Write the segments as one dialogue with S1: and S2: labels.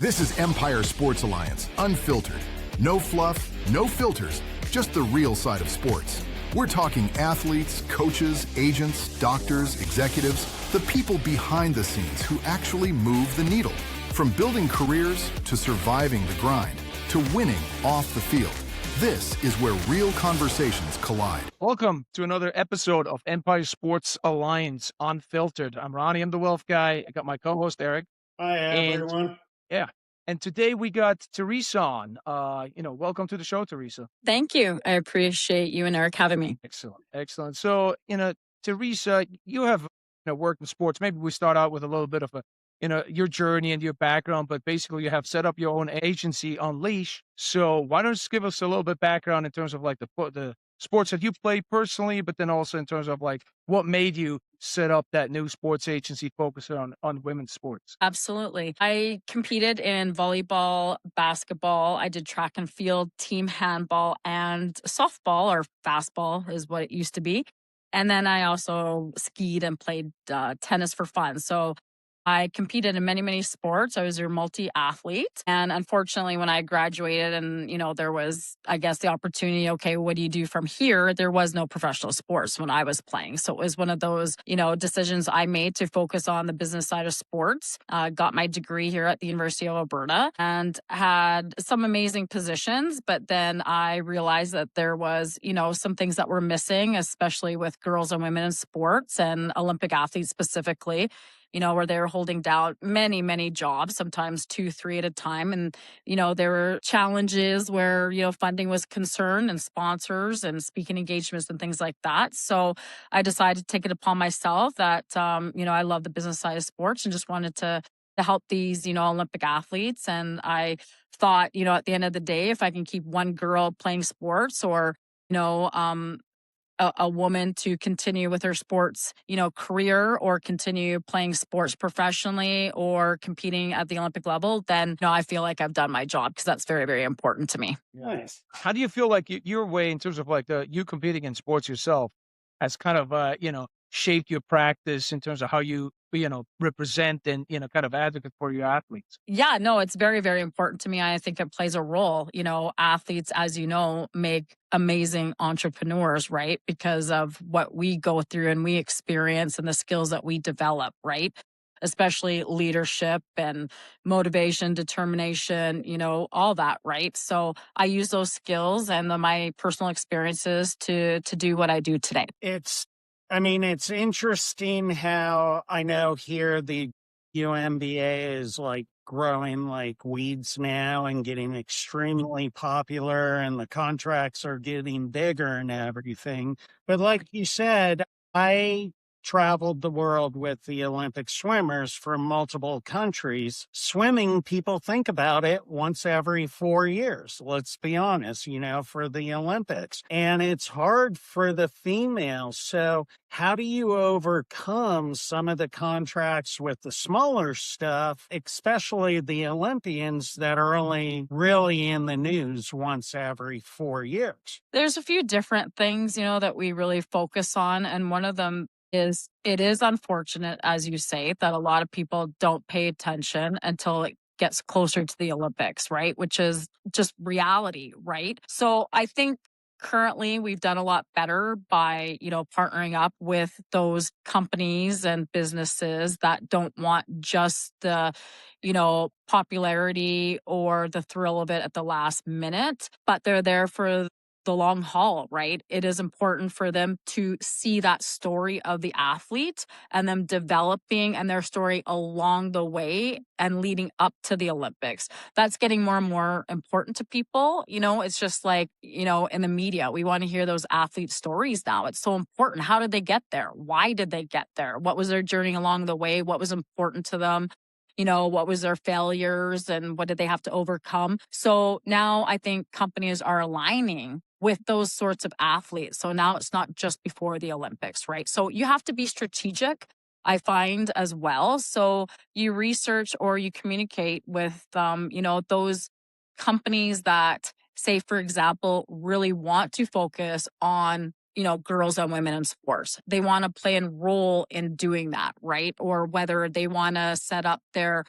S1: This is Empire Sports Alliance, Unfiltered. No fluff, no filters, just the real side of sports. We're talking athletes, coaches, agents, doctors, executives, the people behind the scenes who actually move the needle. From building careers to surviving the grind to winning off the field. This is where real conversations collide.
S2: Welcome to another episode of Empire Sports Alliance Unfiltered. I'm Ronnie, I'm the wealth guy. I got my co-host Eric.
S3: Hi, everyone.
S2: Yeah. And today we got Teresa on. Welcome to the show, Teresa.
S4: Thank you. I appreciate you and Eric having me.
S2: Excellent. So, Teresa, you have worked in sports. Maybe we start out with a little bit of your journey and your background, but basically you have set up your own agency, Unleash. So why don't you just give us a little bit background in terms of like the sports that you played personally, but then also in terms of like what made you set up that new sports agency focused on women's sports?
S4: Absolutely. I competed in volleyball, basketball. I did track and field, team handball, and softball, or fastball is what it used to be. And then I also skied and played tennis for fun. So I competed in many, many sports. I was a multi-athlete. And unfortunately, when I graduated and, there was, I guess, the opportunity, okay, what do you do from here? There was no professional sports when I was playing. So it was one of those, decisions I made to focus on the business side of sports. Got my degree here at the University of Alberta and had some amazing positions. But then I realized that there was, some things that were missing, especially with girls and women in sports and Olympic athletes specifically. Where they were holding down many, many jobs, sometimes 2, 3 at a time. And, there were challenges where, funding was concerned and sponsors and speaking engagements and things like that. So I decided to take it upon myself that, I love the business side of sports and just wanted to help these, Olympic athletes. And I thought, at the end of the day, if I can keep one girl playing sports or, a woman to continue with her sports, career or continue playing sports professionally or competing at the Olympic level, then I feel like I've done my job because that's very, very important to me.
S3: Nice.
S2: How do you feel like your way in terms of like you competing in sports yourself has kind of, shaped your practice in terms of how you, represent and, kind of advocate for your athletes?
S4: Yeah, no, it's very, very important to me. I think it plays a role. Athletes, as you know, make amazing entrepreneurs, right? Because of what we go through and we experience and the skills that we develop, right? Especially leadership and motivation, determination, all that, right? So I use those skills and my personal experiences to do what I do today.
S3: It's interesting how I know here the UMBA is like growing like weeds now and getting extremely popular and the contracts are getting bigger and everything. But like you said, I traveled the world with the Olympic swimmers from multiple countries. Swimming, people think about it once every 4 years, let's be honest, for the Olympics. And it's hard for the females. So how do you overcome some of the contracts with the smaller stuff, especially the Olympians that are only really in the news once every 4 years?
S4: There's a few different things, that we really focus on. And one of them is it is unfortunate, as you say, that a lot of people don't pay attention until it gets closer to the Olympics, right? Which is just reality, right? So I think currently we've done a lot better by, partnering up with those companies and businesses that don't want just the, popularity or the thrill of it at the last minute, but they're there for the long haul, right? It is important for them to see that story of the athlete and them developing and their story along the way and leading up to the Olympics. That's getting more and more important to people. It's just like, in the media, we want to hear those athlete stories now. It's so important. How did they get there? Why did they get there? What was their journey along the way? What was important to them? What was their failures and what did they have to overcome? So now I think companies are aligning with those sorts of athletes. So now it's not just before the Olympics, right? So you have to be strategic, I find, as well. So you research or you communicate with, those companies that, say, for example, really want to focus on girls and women in sports. They want to play a role in doing that, right? Or whether they want to set up their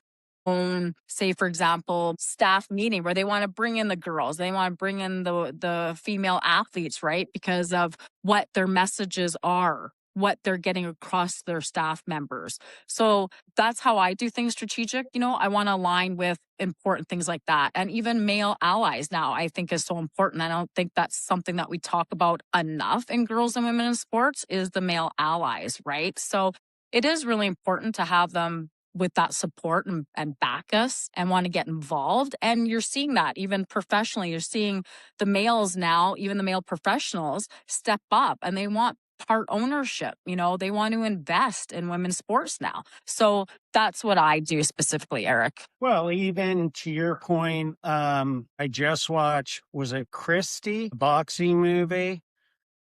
S4: own, say, for example, staff meeting where they want to bring in the girls, they want to bring in the female athletes, right? Because of what their messages are, what they're getting across to their staff members. So that's how I do things strategic. I want to align with important things like that. And even male allies now, I think is so important. I don't think that's something that we talk about enough in girls and women in sports is the male allies, right? So it is really important to have them with that support and back us and want to get involved. And you're seeing that even professionally. You're seeing the males now, even the male professionals, step up and they want part ownership. They want to invest in women's sports now. So that's what I do specifically, Eric.
S3: Well, even to your point, I just watched, was it Christie, boxing movie?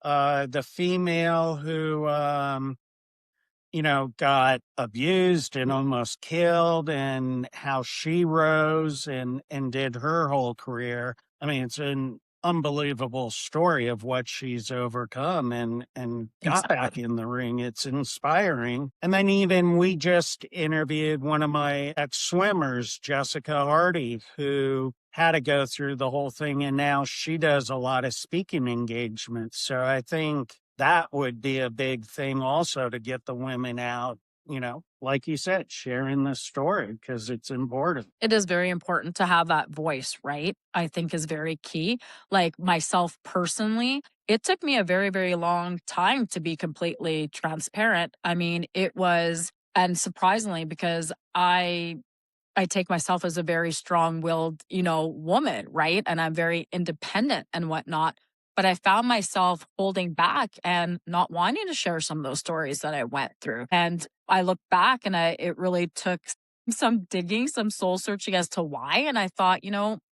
S3: The female who, got abused and almost killed, and how she rose and did her whole career. I mean, it's an unbelievable story of what she's overcome and got back in the ring. It's inspiring. And then even we just interviewed one of my ex-swimmers, Jessica Hardy, who had to go through the whole thing, and now she does a lot of speaking engagements. So I think that would be a big thing also to get the women out, like you said, sharing the story because it's important.
S4: It is very important to have that voice, right? I think is very key. Like myself personally, it took me a very, very long time to be completely transparent. I mean, it was, and surprisingly, because I take myself as a very strong-willed, woman, right? And I'm very independent and whatnot. But I found myself holding back and not wanting to share some of those stories that I went through. And I look back and it really took some digging, some soul searching as to why. And I thought,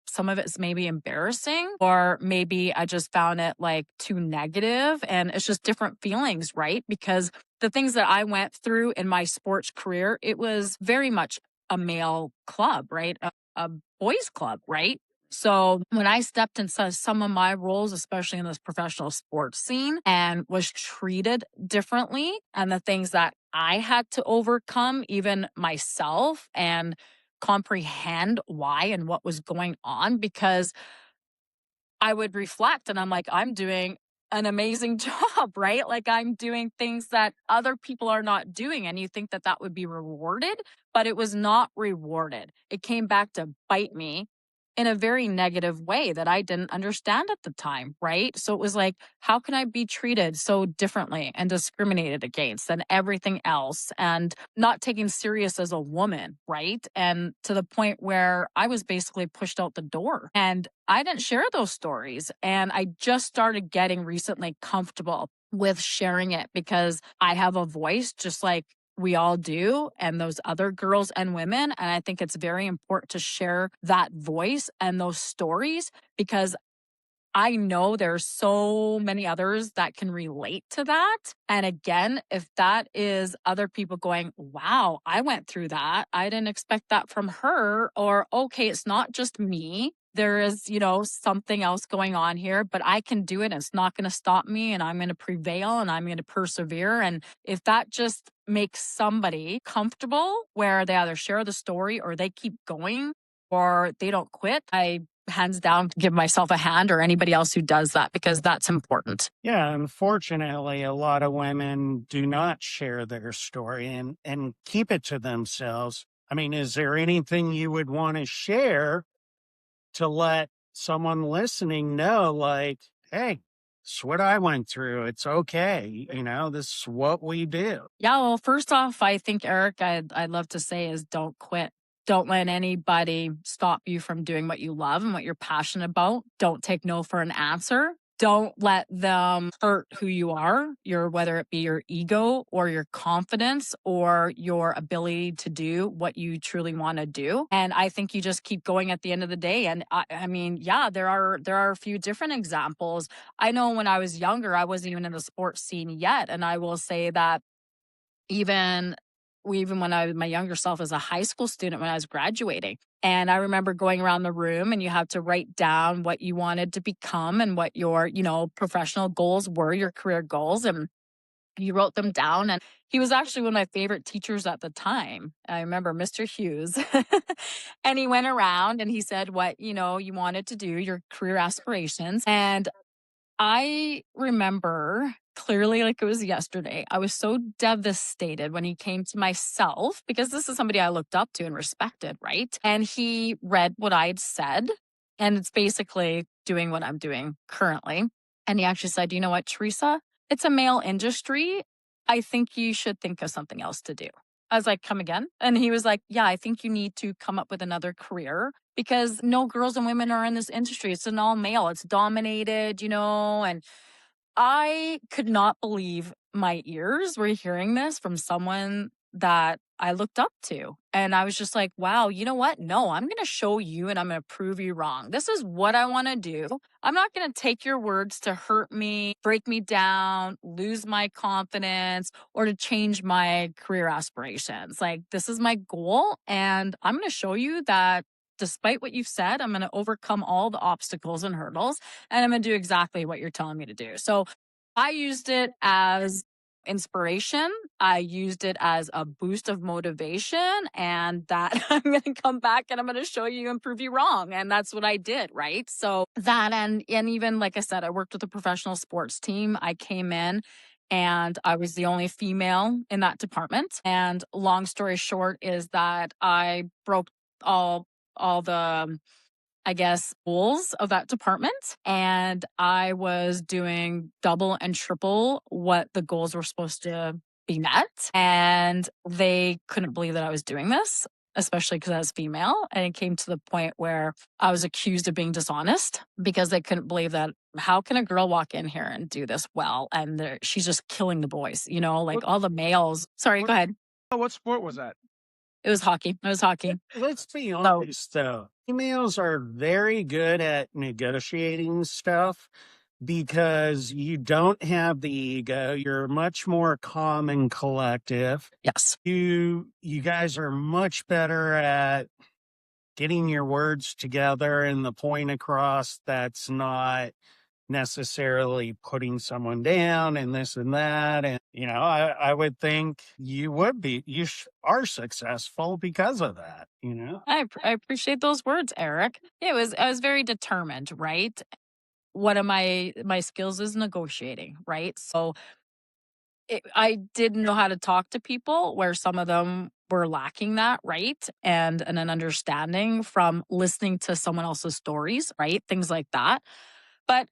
S4: some of it's maybe embarrassing, or maybe I just found it like too negative, and it's just different feelings, right? Because the things that I went through in my sports career, it was very much a male club, right? A boys club, right? So when I stepped into some of my roles, especially in this professional sports scene, and was treated differently, and the things that I had to overcome, even myself, and comprehend why and what was going on, because I would reflect and I'm like, I'm doing an amazing job, right? Like I'm doing things that other people are not doing. And you think that that would be rewarded, but it was not rewarded. It came back to bite me in a very negative way that I didn't understand at the time, right? So it was like, how can I be treated so differently and discriminated against than everything else, and not taken serious as a woman, right? And to the point where I was basically pushed out the door. And I didn't share those stories. And I just started getting recently comfortable with sharing it because I have a voice just like we all do, and those other girls and women. And I think it's very important to share that voice and those stories, because I know there's so many others that can relate to that. And again, if that is other people going, wow, I went through that, I didn't expect that from her, or okay, it's not just me. There is, something else going on here, but I can do it. And it's not going to stop me, and I'm going to prevail, and I'm going to persevere. And if that just makes somebody comfortable where they either share the story or they keep going or they don't quit, I hands down give myself a hand, or anybody else who does that, because that's important.
S3: Yeah, unfortunately, a lot of women do not share their story and keep it to themselves. I mean, is there anything you would want to share to let someone listening know, like, hey, it's what I went through. It's okay. This is what we do.
S4: Yeah, well, first off, I think, Eric, I'd love to say is don't quit. Don't let anybody stop you from doing what you love and what you're passionate about. Don't take no for an answer. Don't let them hurt who you are, whether it be your ego or your confidence or your ability to do what you truly want to do. And I think you just keep going at the end of the day. And I mean, yeah, there are a few different examples. I know when I was younger, I wasn't even in the sports scene yet. And I will say that even when my younger self as a high school student, when I was graduating, and I remember going around the room and you have to write down what you wanted to become and what your, professional goals were, your career goals. And He wrote them down, and he was actually one of my favorite teachers at the time. I remember Mr. Hughes. And he went around and he said what, you wanted to do, your career aspirations. And I remember clearly like it was yesterday. I was so devastated when he came to myself because this is somebody I looked up to and respected, right? And he read what I'd said, and it's basically doing what I'm doing currently. And he actually said, you know what, Teresa, it's a male industry. I think you should think of something else to do. I was like, come again? And he was like, yeah, I think you need to come up with another career because no girls and women are in this industry. It's an all male, it's dominated, and I could not believe my ears were hearing this from someone that I looked up to. And I was just like, wow, you know what? No, I'm going to show you and I'm going to prove you wrong. This is what I want to do. I'm not going to take your words to hurt me, break me down, lose my confidence, or to change my career aspirations. Like, this is my goal. And I'm going to show you that despite what you've said, I'm going to overcome all the obstacles and hurdles, and I'm going to do exactly what you're telling me to do. So I used it as inspiration. I used it as a boost of motivation, and that I'm going to come back and I'm going to show you and prove you wrong. And that's what I did, right? So that, and even like I said, I worked with a professional sports team. I came in and I was the only female in that department. And long story short is that I broke all the, I guess, goals of that department. And I was doing double and triple what the goals were supposed to be met. And they couldn't believe that I was doing this, especially because I was female. And it came to the point where I was accused of being dishonest because they couldn't believe that. How can a girl walk in here and do this well? And she's just killing the boys, like all the males. Sorry, go ahead.
S2: What sport was that?
S4: It was hockey. It was hockey.
S3: Let's be honest, though. Females are very good at negotiating stuff because you don't have the ego. You're much more calm and collective.
S4: Yes.
S3: You guys are much better at getting your words together and the point across that's not necessarily putting someone down and this and that. And, I would think you would be, are successful because of that,
S4: I appreciate those words, Eric. I was very determined, right? One of my skills is negotiating, right? So I didn't know how to talk to people where some of them were lacking that, right? And an understanding from listening to someone else's stories, right? Things like that. But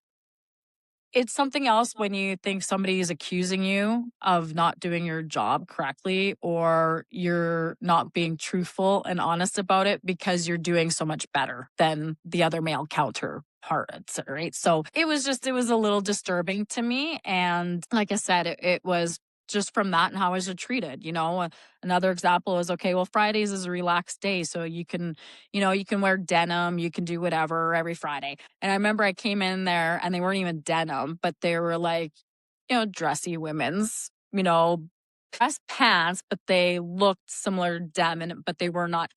S4: it's something else when you think somebody is accusing you of not doing your job correctly, or you're not being truthful and honest about it because you're doing so much better than the other male counterparts, right? So it was a little disturbing to me. And like I said, it was just from that and how I was treated. Another example is, okay, well, Fridays is a relaxed day. So you can wear denim, you can do whatever every Friday. And I remember I came in there and they weren't even denim, but they were like, dressy women's, dress pants, but they looked similar to denim, but they were not.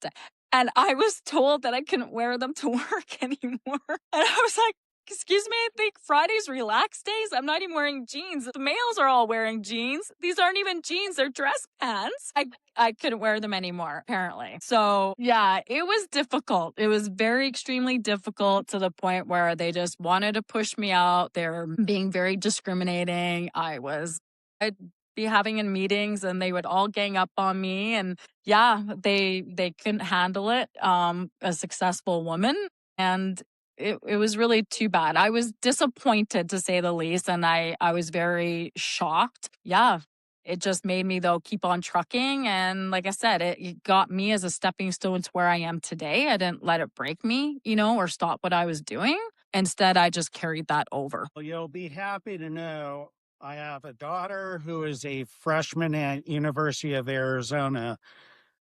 S4: And I was told that I couldn't wear them to work anymore. And I was like, excuse me, I think Friday's relaxed days. I'm not even wearing jeans. The males are all wearing jeans. These aren't even jeans. They're dress pants. I couldn't wear them anymore, apparently. So yeah, it was difficult. It was very extremely difficult to the point where they just wanted to push me out. They're being very discriminating. I'd be having in meetings and they would all gang up on me. And yeah, they couldn't handle it. A successful woman. And it was really too bad. I was disappointed, to say the least, and I was very shocked. Yeah, it just made me, though, keep on trucking. And like I said, it got me as a stepping stone to where I am today. I didn't let it break me, or stop what I was doing. Instead, I just carried that over.
S3: Well, you'll be happy to know I have a daughter who is a freshman at University of Arizona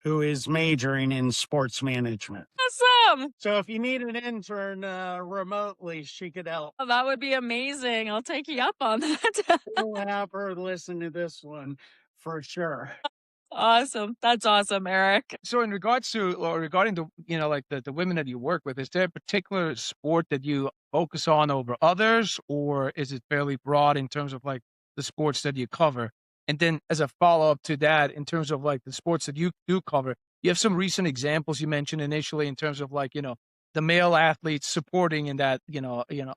S3: who is majoring in sports management.
S4: Awesome.
S3: So if you need an intern remotely, she could help.
S4: Oh, that would be amazing. I'll take you up on that.
S3: We'll have her listen to this one for sure.
S4: Awesome. That's awesome, Eric.
S2: So in regards to, or regarding the, like the women that you work with, is there a particular sport that you focus on over others, or is it fairly broad in terms of like the sports that you cover? And then as a follow-up to that, in terms of like the sports that you do cover, you have some recent examples you mentioned initially in terms of like, the male athletes supporting in that,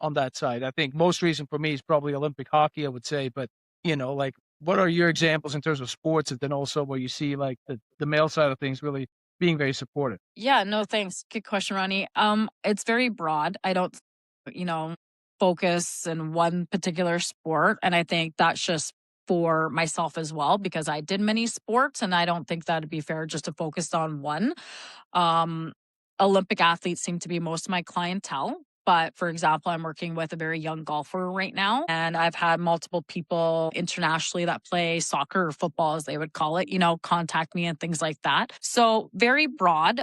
S2: on that side. I think most recent for me is probably Olympic hockey, I would say, but like what are your examples in terms of sports and then also where you see like the male side of things really being very supportive?
S4: Yeah, no, thanks. Good question, Ronnie. It's very broad. I don't, you know, focus in one particular sport. And I think that's just for myself as well, because I did many sports and I don't think that'd be fair just to focus on one. Um, Olympic athletes seem to be most of my clientele. But for example, I'm working with a very young golfer right now, and I've had multiple people internationally that play soccer or football, as they would call it, contact me and things like that. So very broad.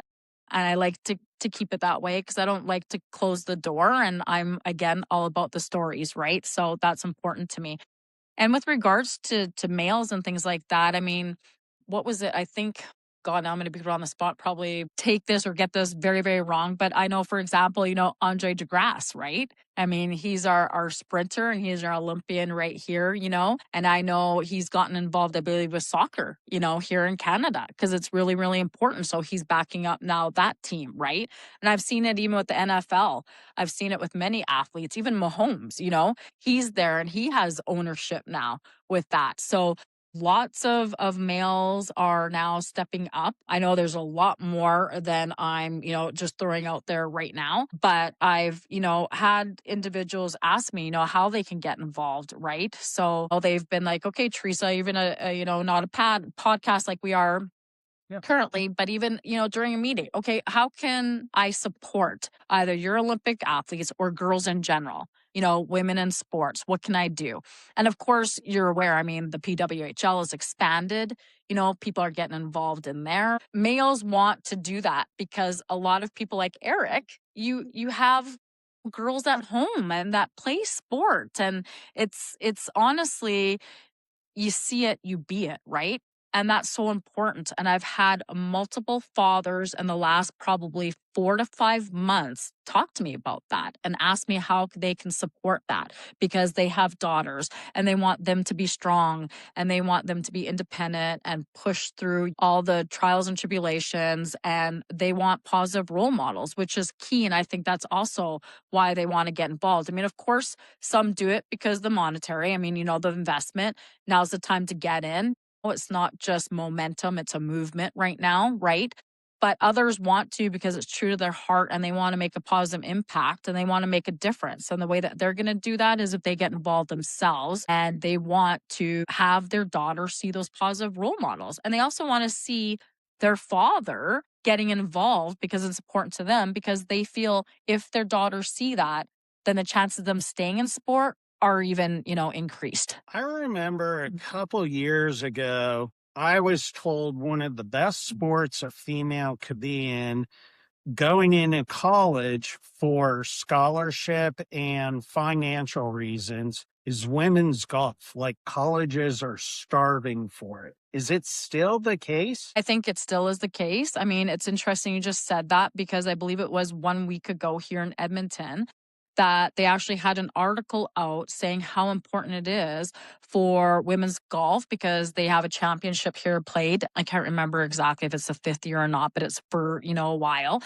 S4: And I like to keep it that way because I don't like to close the door. And I'm, again, all about the stories, right? So that's important to me. And with regards to males and things like that, I mean, what was it? I think, God, now I'm going to be put on the spot, probably take this or get this very, very wrong. But I know, for example, Andre DeGrasse, right? I mean, he's our sprinter and he's our Olympian right here, and I know he's gotten involved, I believe, with soccer, here in Canada, because it's really, really important. So he's backing up now that team, right? And I've seen it even with the NFL. I've seen it with many athletes, even Mahomes, he's there and he has ownership now with that. So lots of males are now stepping up. I know there's a lot more than I'm, just throwing out there right now, but I've, had individuals ask me, how they can get involved, right? So they've been like, okay, Teresa, even not a podcast like we are currently, but even, during a meeting, okay, how can I support either your Olympic athletes or girls in general, women in sports? What can I do? And of course, you're aware, I mean, the PWHL has expanded, people are getting involved in there. Males want to do that because a lot of people like Eric, you have girls at home and that play sport, and it's honestly, you see it, you be it, right? And that's so important. And I've had multiple fathers in the last probably 4 to 5 months talk to me about that and ask me how they can support that, because they have daughters and they want them to be strong and they want them to be independent and push through all the trials and tribulations. And they want positive role models, which is key. And I think that's also why they want to get involved. I mean, of course, some do it because the monetary, I mean, the investment. Now's the time to get in. It's not just momentum, it's a movement right now, right? But others want to because it's true to their heart and they want to make a positive impact and they want to make a difference. And the way that they're going to do that is if they get involved themselves and they want to have their daughter see those positive role models. And they also want to see their father getting involved because it's important to them, because they feel if their daughters see that, then the chances of them staying in sport are even, increased.
S3: I remember a couple years ago, I was told one of the best sports a female could be in going into college for scholarship and financial reasons is women's golf. Like, colleges are starving for it. Is it still the case?
S4: I think it still is the case. I mean, it's interesting you just said that, because I believe it was 1 week ago here in Edmonton that they actually had an article out saying how important it is for women's golf, because they have a championship here played. I can't remember exactly if it's the 5th year or not, but it's for, a while.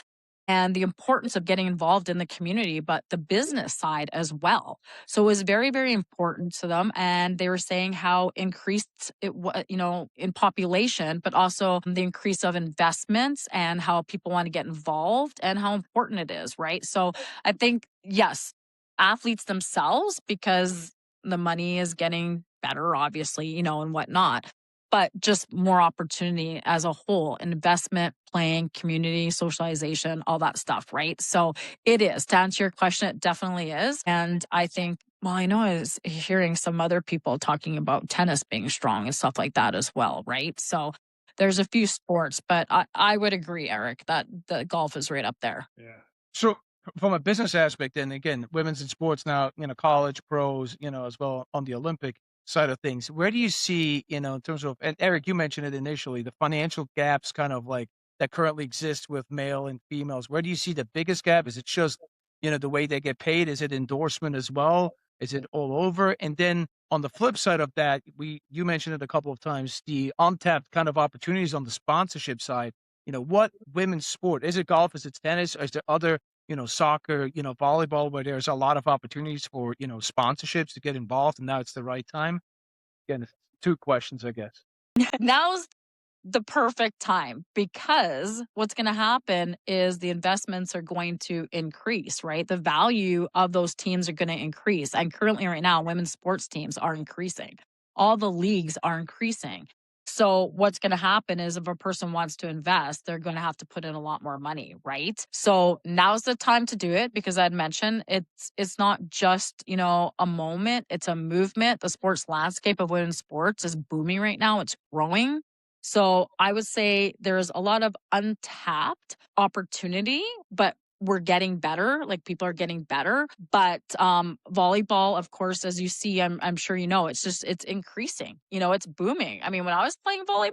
S4: And the importance of getting involved in the community, but the business side as well. So it was very, very important to them. And they were saying how increased it was, in population, but also the increase of investments and how people want to get involved and how important it is, right? So I think, yes, athletes themselves, because the money is getting better, obviously, and whatnot, but just more opportunity as a whole, investment, playing, community, socialization, all that stuff, right? So it is. To answer your question, it definitely is. And I think, well, I know I was hearing some other people talking about tennis being strong and stuff like that as well, right? So there's a few sports, but I would agree, Eric, that the golf is right up there.
S2: Yeah. So from a business aspect, and again, women's in sports now, college pros, as well on the Olympic side of things, where do you see, in terms of, and Eric, you mentioned it initially, the financial gaps kind of like that currently exist with male and females? Where do you see the biggest gap? Is it just, the way they get paid? Is it endorsement as well? Is it all over? And then on the flip side of that, you mentioned it a couple of times, the untapped kind of opportunities on the sponsorship side. What women's sport? Is it golf? Is it tennis? Is there other, soccer, volleyball, where there's a lot of opportunities for, sponsorships to get involved, and now it's the right time? Again, it's two questions, I guess.
S4: Now's the perfect time, because what's going to happen is the investments are going to increase, right? The value of those teams are going to increase. And currently right now, women's sports teams are increasing. All the leagues are increasing. So what's going to happen is, if a person wants to invest, they're going to have to put in a lot more money, right? So now's the time to do it, because I'd mentioned it's not just, a moment, it's a movement. The sports landscape of women's sports is booming right now. It's growing. So I would say there's a lot of untapped opportunity, but we're getting better. Like, people are getting better. But volleyball, of course, as you see, I'm sure it's increasing. It's booming. I mean, when I was playing volleyball,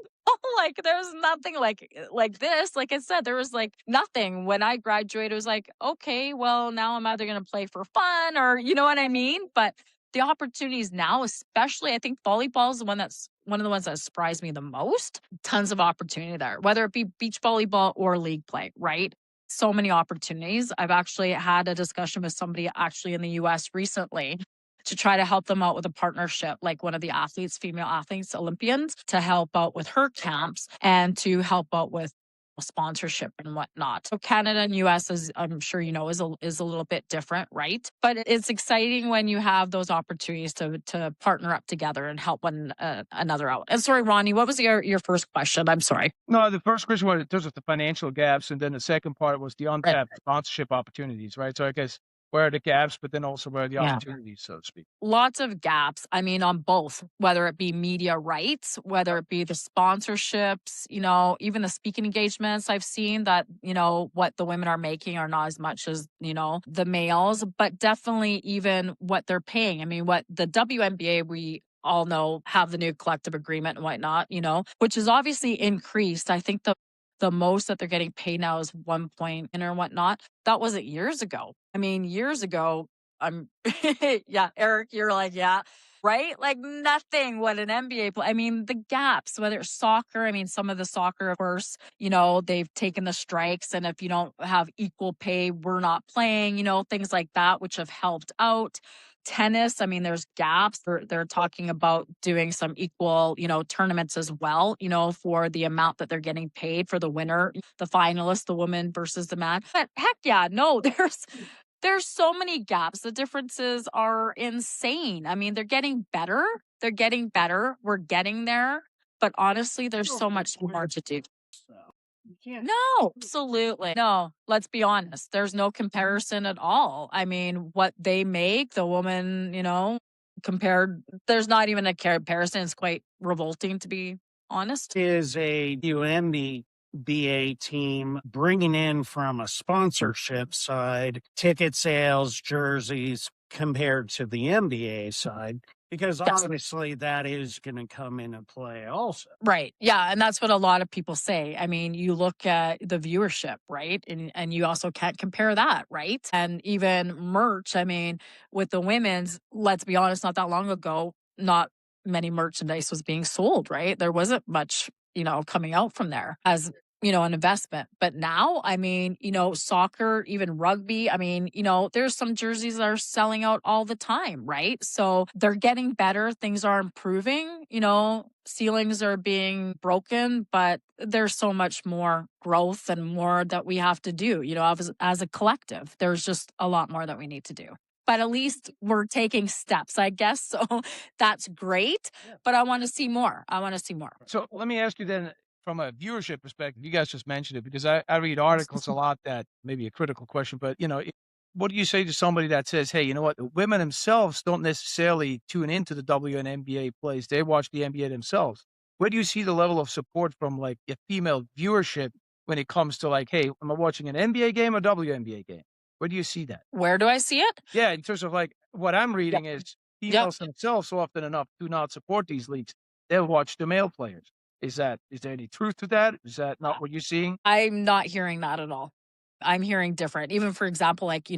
S4: like, there was nothing like this. Like I said, there was like nothing. When I graduated, it was like, okay, well, now I'm either going to play for fun, or you know what I mean? But the opportunities now, especially, I think volleyball is one of the ones that surprised me the most. Tons of opportunity there, whether it be beach volleyball or league play, right? So many opportunities. I've actually had a discussion with somebody actually in the US recently to try to help them out with a partnership, like one of the female athletes, Olympians, to help out with her camps and to help out with sponsorship and whatnot. So Canada and US, as I'm sure you know, is a little bit different, right? But it's exciting when you have those opportunities to partner up together and help one another out. And sorry, Ronnie, what was your first question? I'm sorry.
S2: No, the first question was in terms of the financial gaps, and then the second part was the untapped sponsorship opportunities, right? So I guess, where are the gaps, but then also where are the opportunities, so to speak?
S4: Lots of gaps. I mean, on both, whether it be media rights, whether it be the sponsorships, even the speaking engagements. I've seen that, what the women are making are not as much as, the males, but definitely even what they're paying. I mean, what the WNBA, we all know, have the new collective agreement and whatnot, which is obviously increased. I think the most that they're getting paid now is 1 point or whatnot. That wasn't years ago. I mean, years ago, yeah, Eric, you're like, yeah, right? Like nothing what an NBA play. I mean, the gaps, whether it's soccer, I mean, some of the soccer, of course, they've taken the strikes, and if you don't have equal pay, we're not playing, things like that, which have helped out. Tennis, I mean, there's gaps. They're talking about doing some equal, tournaments as well, for the amount that they're getting paid for the winner, the finalist, the woman versus the man. But heck yeah, no, there's so many gaps. The differences are insane. I mean, they're getting better. They're getting better. We're getting there. But honestly, there's so much more to do. No, absolutely. No, let's be honest. There's no comparison at all. I mean, what they make, the woman, compared, there's not even a comparison. It's quite revolting, to be honest.
S3: Is a UNBA team bringing in, from a sponsorship side, ticket sales, jerseys, compared to the NBA side? Because obviously that is going to come into play also.
S4: Right. Yeah. And that's what a lot of people say. I mean, you look at the viewership, right? And you also can't compare that, right? And even merch, I mean, with the women's, let's be honest, not that long ago, not many merchandise was being sold, right? There wasn't much, coming out from there as an investment. But now, I mean, soccer, even rugby, I mean, there's some jerseys that are selling out all the time, right? So they're getting better. Things are improving, ceilings are being broken, but there's so much more growth and more that we have to do, as a collective. There's just a lot more that we need to do. But at least we're taking steps, I guess. So that's great. But I want to see more.
S2: So let me ask you then, from a viewership perspective, you guys just mentioned it, because I read articles a lot that maybe a critical question, but what do you say to somebody that says, hey, you know what, the women themselves don't necessarily tune into the WNBA plays. They watch the NBA themselves. Where do you see the level of support from, like, a female viewership when it comes to, like, hey, am I watching an NBA game or WNBA game? Where do you see that?
S4: Where do I see it?
S2: Yeah, in terms of, like, what I'm reading is females themselves so often enough do not support these leagues. They'll watch the male players. Is there any truth to that? Is that not what you're seeing?
S4: I'm not hearing that at all. I'm hearing different. Even, for example, like,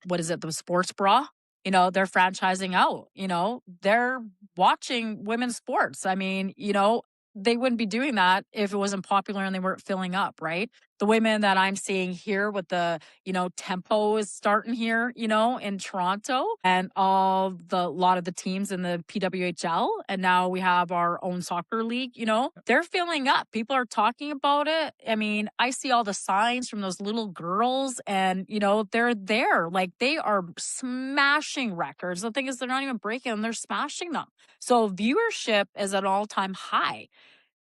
S4: what is it? The sports bra, they're franchising out, they're watching women's sports. I mean, they wouldn't be doing that if it wasn't popular and they weren't filling up, right? The women that I'm seeing here with the, tempo is starting here, in Toronto, and a lot of the teams in the PWHL. And now we have our own soccer league, they're filling up. People are talking about it. I mean, I see all the signs from those little girls and, they're there. Like they are smashing records. The thing is, they're not even breaking them, they're smashing them. So viewership is at an all-time high.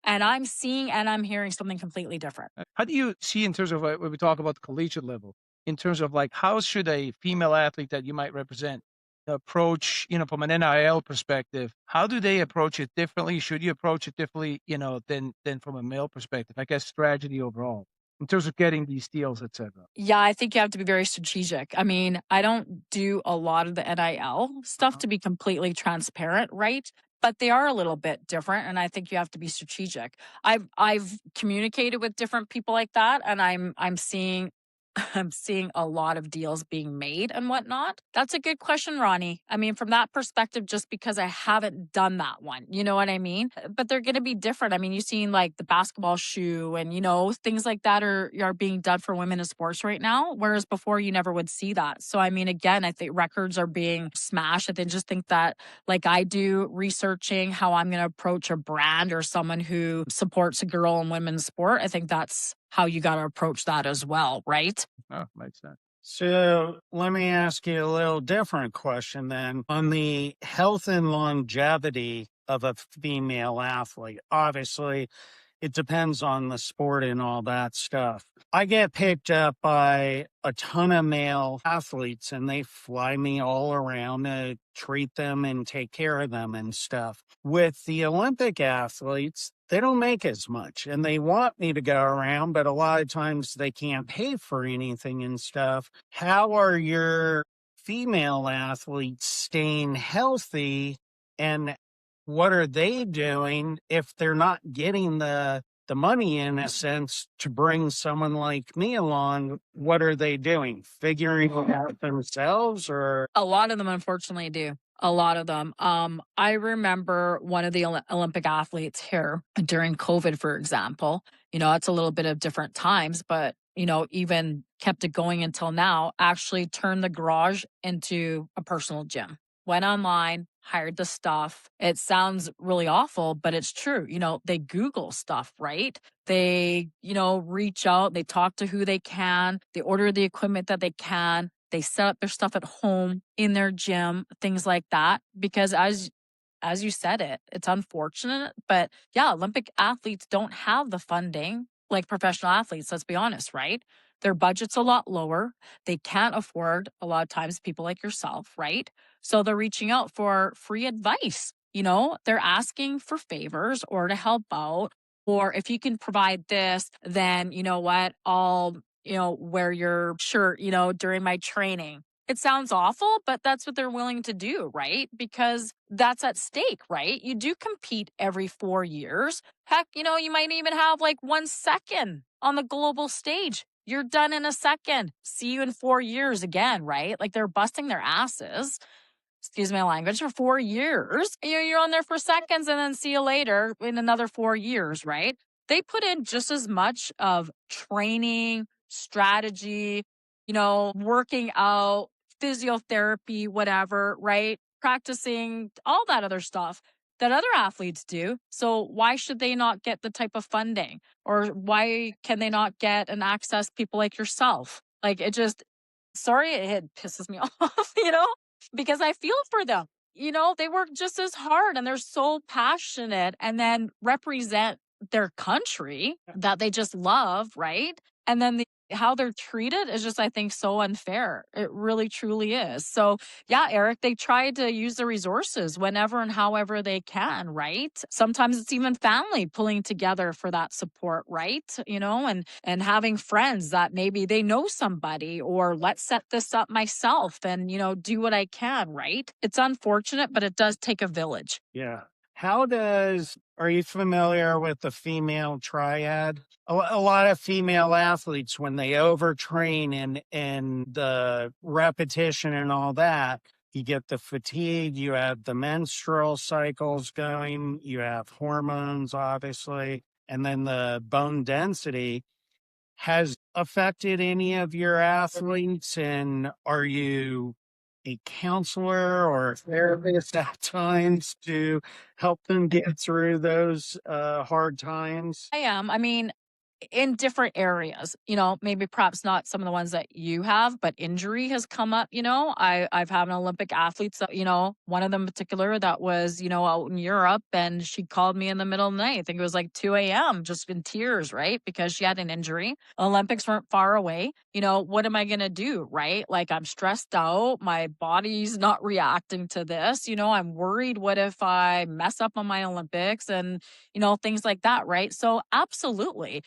S4: And I'm seeing and I'm hearing something completely different.
S2: How do you see in terms of when we talk about the collegiate level, in terms of like how should a female athlete that you might represent approach, from an NIL perspective? How do they approach it differently? Should you approach it differently, than from a male perspective? I guess strategy overall in terms of getting these deals, etc.
S4: Yeah, I think you have to be very strategic. I mean, I don't do a lot of the NIL stuff to be completely transparent, right? But they are a little bit different, and I think you have to be strategic. I've communicated with different people like that, and I'm seeing I'm seeing a lot of deals being made and whatnot. That's a good question, Ronnie. I mean, from that perspective, just because I haven't done that one, you know what I mean? But they're going to be different. I mean, you've seen like the basketball shoe and, things like that are being done for women in sports right now, whereas before you never would see that. So, I mean, again, I think records are being smashed. I just think that, like I do, researching how I'm going to approach a brand or someone who supports a girl in women's sport, I think that's how you got to approach that as well, right?
S2: Oh, makes sense.
S3: So let me ask you a little different question then. On the health and longevity of a female athlete, obviously it depends on the sport and all that stuff. I get picked up by a ton of male athletes and they fly me all around to treat them and take care of them and stuff. With the Olympic athletes, they don't make as much and they want me to go around, but a lot of times they can't pay for anything and stuff. How are your female athletes staying healthy, and what are they doing if they're not getting the money, in a sense, to bring someone like me along? What are they doing? Figuring it out themselves? Or
S4: a lot of them, unfortunately, do. A lot of them. I remember one of the Olympic athletes here during COVID, for example. It's a little bit of different times, but even kept it going until now. Actually turned the garage into a personal gym. Went online, hired the stuff. It sounds really awful, but it's true. They Google stuff, right? They, reach out, they talk to who they can, they order the equipment that they can, they set up their stuff at home in their gym, things like that. Because as you said it's unfortunate, but yeah, Olympic athletes don't have the funding like professional athletes, let's be honest, right? Their budget's a lot lower. They can't afford a lot of times people like yourself, right? So they're reaching out for free advice. They're asking for favors or to help out. Or if you can provide this, then you know what? I'll, wear your shirt, during my training. It sounds awful, but that's what they're willing to do, right? Because that's at stake, right? You do compete every 4 years. Heck, you might even have like 1 second on the global stage. You're done in a second. See you in 4 years again, right? Like they're busting their asses, excuse my language, for 4 years. You're on there for seconds and then see you later in another 4 years, right? They put in just as much of training, strategy, working out, physiotherapy, whatever, right? Practicing all that other stuff that other athletes do. So why should they not get the type of funding? Or why can they not get and access people like yourself? Like sorry, it pisses me off, because I feel for them. They work just as hard and they're so passionate and then represent their country that they just love, right? And then how they're treated is just, I think, so unfair. It really, truly is. So, yeah, Eric, they try to use the resources whenever and however they can, right? Sometimes it's even family pulling together for that support, right? And having friends that maybe they know somebody, or let's set this up myself and, do what I can, right? It's unfortunate, but it does take a village.
S3: yeah. Are you familiar with the female triad? A lot of female athletes, when they overtrain and the repetition and all that, you get the fatigue, you have the menstrual cycles going, you have hormones, obviously, and then the bone density has affected any of your athletes. And are you a counselor or a therapist at times to help them get through those hard times?
S4: I am. I mean, in different areas, maybe perhaps not some of the ones that you have, but injury has come up. I've had an Olympic athletes that, one of them in particular that was, out in Europe, and she called me in the middle of the night. I think it was like 2 a.m., just in tears, right? Because she had an injury. Olympics weren't far away. What am I going to do? Right? Like, I'm stressed out. My body's not reacting to this. I'm worried. What if I mess up on my Olympics and, things like that. Right. So absolutely,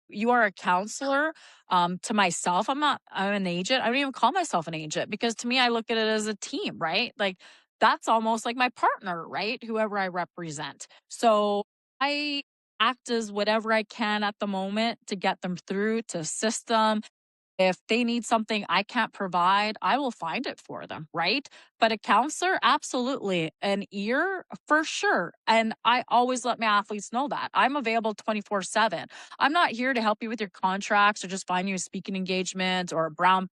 S4: you are a counselor. To myself, I'm an agent. I don't even call myself an agent, because to me, I look at it as a team, right? Like, that's almost like my partner, right? Whoever I represent. So I act as whatever I can at the moment to get them through, to assist them. If they need something I can't provide, I will find it for them, right? But a counselor, absolutely. An ear, for sure. And I always let my athletes know that I'm available 24/7. I'm not here to help you with your contracts or just find you a speaking engagement or a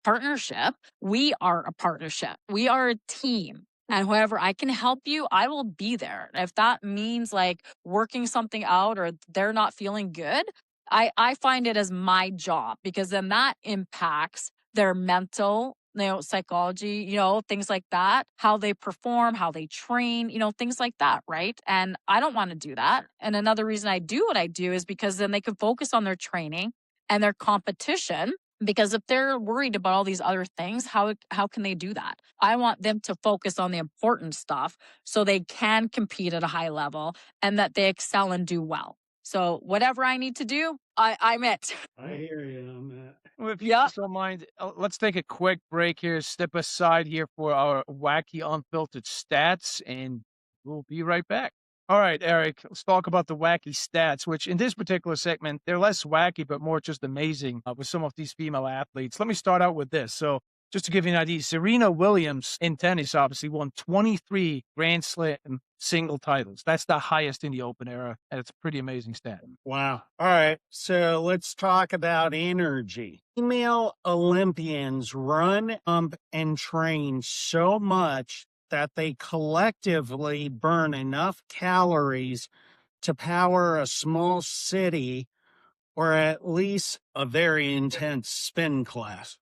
S4: partnership. We are a partnership. We are a team. And whoever I can help you, I will be there. If that means like working something out or they're not feeling good, I find it as my job, because then that impacts their mental, psychology, things like that, how they perform, how they train, things like that. Right. And I don't want to do that. And another reason I do what I do is because then they can focus on their training and their competition. Because if they're worried about all these other things, how can they do that? I want them to focus on the important stuff so they can compete at a high level and that they excel and do well. So whatever I need to do, I'm it.
S3: I hear you on that.
S2: Well, if you
S4: Yeah.
S2: don't mind, let's take a quick break here, step aside here for our wacky unfiltered stats, and we'll be right back. All right, Eric, let's talk about the wacky stats, which in this particular segment, they're less wacky, but more just amazing with some of these female athletes. Let me start out with this. So, just to give you an idea, Serena Williams in tennis obviously won 23 Grand Slam single titles. That's the highest in the Open era, and it's a pretty amazing stat.
S3: Wow. All right. So let's talk about energy. Female Olympians run, and train so much that they collectively burn enough calories to power a small city or at least a very intense spin class.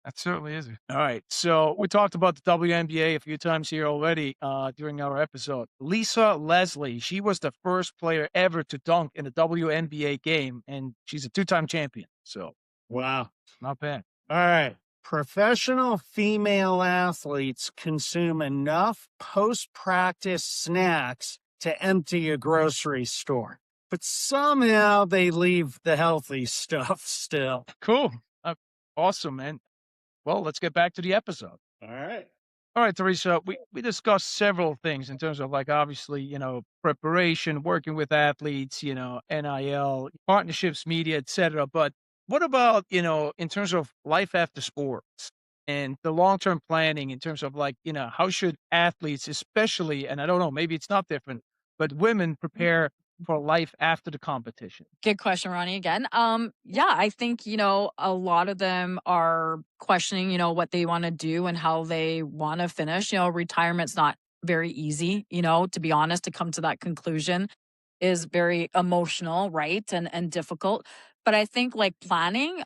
S2: That certainly is. All right. So we talked about the WNBA a few times here already during our episode. Lisa Leslie, she was the first player ever to dunk in a WNBA game, and she's a two-time champion. So,
S3: wow.
S2: Not bad.
S3: All right. Professional female athletes consume enough post-practice snacks to empty a grocery store, but somehow they leave the healthy stuff still.
S2: Cool. Awesome, man. Well, let's get back to the episode.
S3: All right.
S2: All right, Teresa, we discussed several things in terms of like obviously, preparation, working with athletes, NIL, partnerships, media, etc. But what about, in terms of life after sports and the long-term planning in terms of like, how should athletes, especially, and I don't know, maybe it's not different, but women prepare for life after the competition?
S4: Good question, Ronnie, again. Yeah, I think, a lot of them are questioning, what they want to do and how they want to finish. Retirement's not very easy, to be honest, to come to that conclusion is very emotional, right? And difficult. But I think like planning,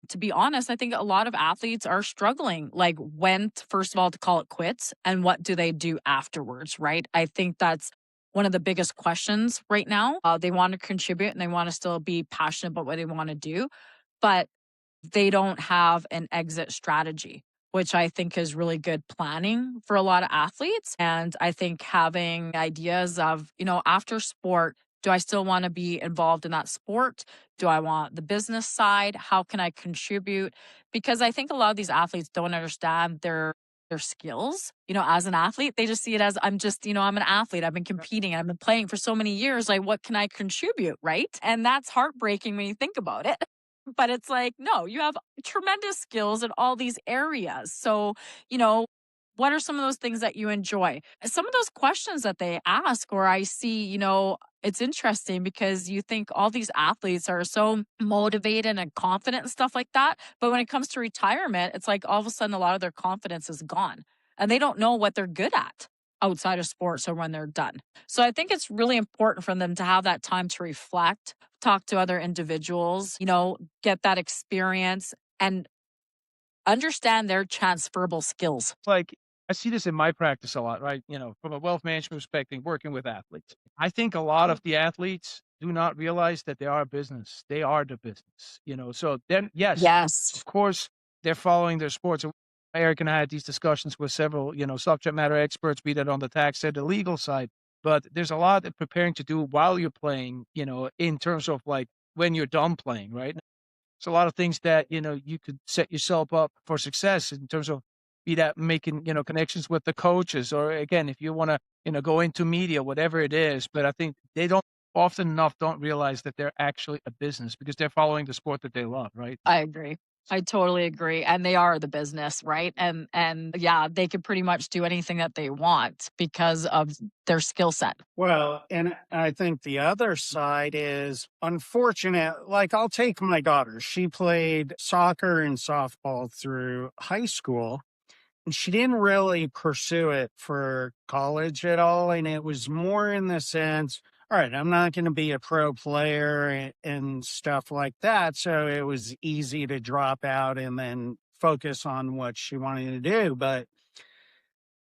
S4: to be honest, I think a lot of athletes are struggling, like when, first of all, to call it quits and what do they do afterwards, right? I think that's one of the biggest questions right now. They want to contribute and they want to still be passionate about what they want to do, but they don't have an exit strategy, which I think is really good planning for a lot of athletes. And I think having ideas of, after sport, do I still want to be involved in that sport? Do I want the business side? How can I contribute? Because I think a lot of these athletes don't understand their skills, as an athlete. They just see it as I'm just, I'm an athlete. I've been competing. I've been playing for so many years. Like, what can I contribute? Right. And that's heartbreaking when you think about it. But it's like, no, you have tremendous skills in all these areas. So, you know, what are some of those things that you enjoy? Some of those questions that they ask, or I see, it's interesting because you think all these athletes are so motivated and confident and stuff like that. But when it comes to retirement, it's like all of a sudden a lot of their confidence is gone and they don't know what they're good at outside of sports or when they're done. So I think it's really important for them to have that time to reflect, talk to other individuals, get that experience and understand their transferable skills.
S2: Like, I see this in my practice a lot, right? From a wealth management perspective, working with athletes. I think a lot of the athletes do not realize that they are a business. They are the business, So then, yes,
S4: Yes.
S2: of course, they're following their sports. Eric and I had these discussions with several, subject matter experts, be that on the tax side, the legal side. But there's a lot of preparing to do while you're playing, in terms of like when you're done playing, right? There's a lot of things that, you could set yourself up for success in terms of be that making, connections with the coaches, or again, if you want to, go into media, whatever it is. But I think they don't realize that they're actually a business because they're following the sport that they love, right?
S4: I agree. I totally agree. And they are the business, right? And yeah, they can pretty much do anything that they want because of their skill set.
S3: Well, and I think the other side is unfortunate. Like, I'll take my daughter. She played soccer and softball through high school, and she didn't really pursue it for college at all. And it was more in the sense, all right, I'm not going to be a pro player and stuff like that. So it was easy to drop out and then focus on what she wanted to do. But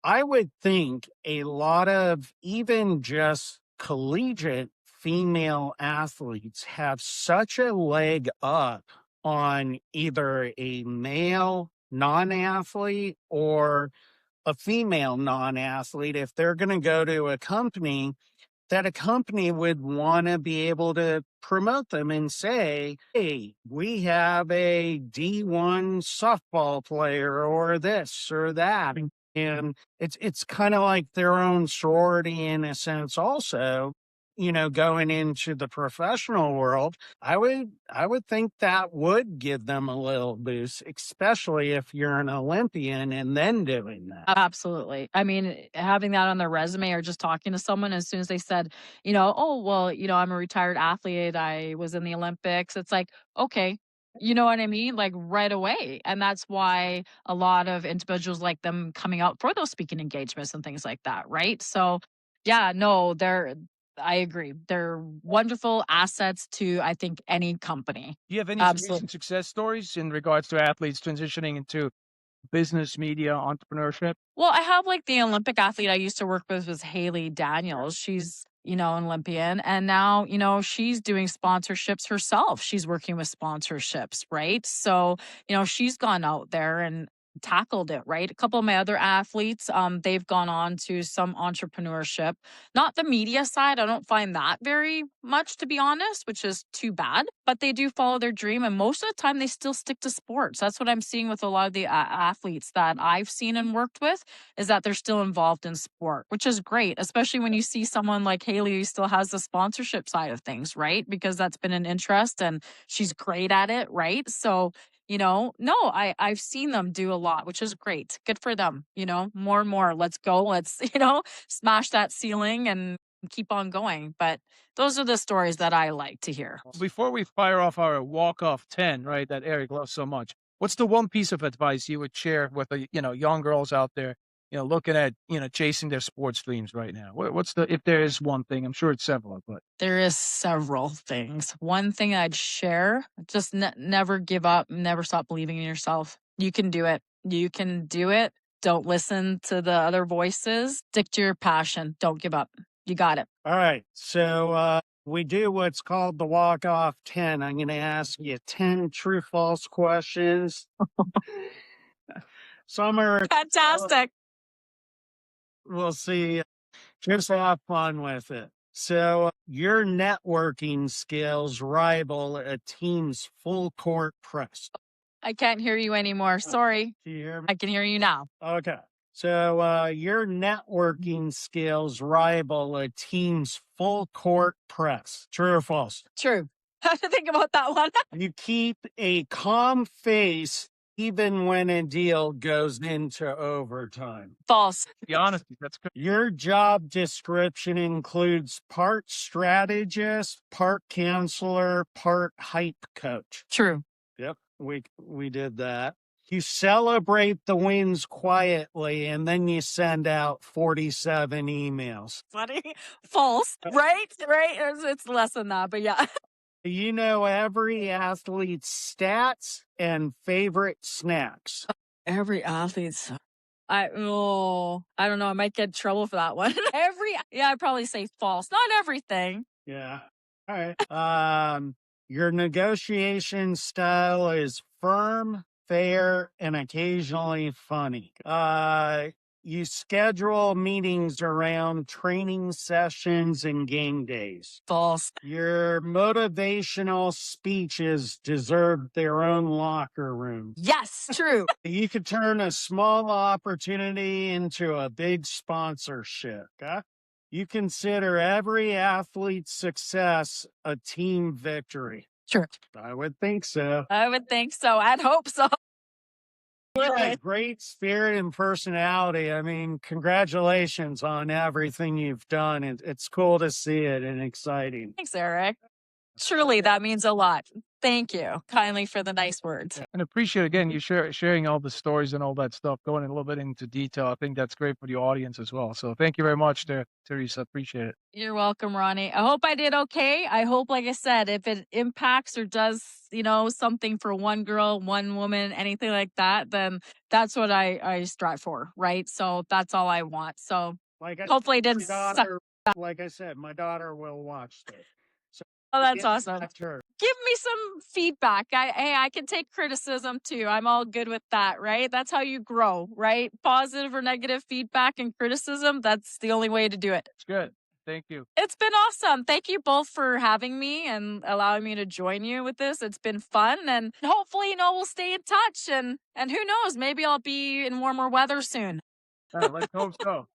S3: I would think a lot of even just collegiate female athletes have such a leg up on either a male non athlete or a female non athlete if they're going to go to a company, that a company would want to be able to promote them and say, hey, we have a D1 softball player or this or that. And it's kind of like their own sorority in a sense also, going into the professional world. I would think that would give them a little boost, especially if you're an Olympian and then doing that.
S4: Absolutely. I mean, having that on their resume or just talking to someone as soon as they said, oh, well, I'm a retired athlete. I was in the Olympics. It's like, okay, you know what I mean? Like right away. And that's why a lot of individuals like them coming out for those speaking engagements and things like that. Right. So, yeah, no, I agree. They're wonderful assets to, I think, any company.
S2: Do you have any
S4: Absolutely.
S2: recent success stories in regards to athletes transitioning into business, media, entrepreneurship?
S4: Well, I have like the Olympic athlete I used to work with was Haley Daniels. She's, an Olympian. And now, she's doing sponsorships herself. She's working with sponsorships, right? So, she's gone out there and tackled it, right? A couple of my other athletes, they've gone on to some entrepreneurship. Not the media side. I don't find that very much, to be honest, which is too bad. But they do follow their dream. And most of the time, they still stick to sports. That's what I'm seeing with a lot of the athletes that I've seen and worked with, is that they're still involved in sport, which is great, especially when you see someone like Haley who still has the sponsorship side of things, right? Because that's been an interest and she's great at it, right? So, no, I've seen them do a lot, which is great. Good for them. More and more. Let's go. Let's, smash that ceiling and keep on going. But those are the stories that I like to hear.
S2: Before we fire off our walk-off 10, right, that Eric loves so much, what's the one piece of advice you would share with the, young girls out there, looking at, chasing their sports dreams right now? What's if there is one thing, I'm sure it's several, but
S4: there is several things. One thing I'd share, just never give up, never stop believing in yourself. You can do it. You can do it. Don't listen to the other voices. Stick to your passion. Don't give up. You got it.
S3: All right. So we do what's called the walk-off 10. I'm going to ask you 10 true-false questions. Some are
S4: fantastic.
S3: We'll see. Just have fun with it. So your networking skills rival a team's full court press.
S4: I can't hear you anymore. Sorry.
S3: Can you hear me?
S4: I can hear you now.
S3: Okay. So your networking skills rival a team's full court press. True or false?
S4: True. I have to think about that one.
S3: You keep a calm face even when a deal goes into overtime.
S4: False.
S2: The honesty, that's good.
S3: Your job description includes part strategist, part counselor, part hype coach.
S4: True.
S3: Yep, we did that. You celebrate the wins quietly, and then you send out 47 emails.
S4: Funny. False. Right? Right? It's less than that, but yeah.
S3: You know every athlete's stats and favorite snacks.
S4: Every athlete's. I don't know. I might get in trouble for that one. I'd probably say false. Not everything.
S3: Yeah. All right. Your negotiation style is firm, fair, and occasionally funny. You schedule meetings around training sessions and game days.
S4: False.
S3: Your motivational speeches deserve their own locker room.
S4: Yes, true.
S3: You could turn a small opportunity into a big sponsorship. Okay? You consider every athlete's success a team victory.
S4: Sure.
S3: I would think so.
S4: I would think so. I'd hope so.
S3: You got a great spirit and personality. I mean, congratulations on everything you've done. It's cool to see it and exciting.
S4: Thanks, Eric. Truly, that means a lot. Thank you kindly for the nice words.
S2: And appreciate, again, you sharing all the stories and all that stuff, going a little bit into detail. I think that's great for the audience as well. So thank you very much there, Teresa. Appreciate it.
S4: You're welcome, Ronnie. I hope I did okay. I hope, like I said, if it impacts or does, something for one girl, one woman, anything like that, then that's what I strive for, right? So that's all I want. So hopefully it didn't suck.
S3: Like I said, my daughter will watch this. So
S4: Oh, that's awesome.
S3: that's her.
S4: Give me some feedback. I can take criticism too. I'm all good with that, right? That's how you grow, right? Positive or negative feedback and criticism, that's the only way to do it.
S2: It's good. Thank you.
S4: It's been awesome. Thank you both for having me and allowing me to join you with this. It's been fun, and hopefully, we'll stay in touch, and who knows, maybe I'll be in warmer weather soon.
S2: Let's hope so.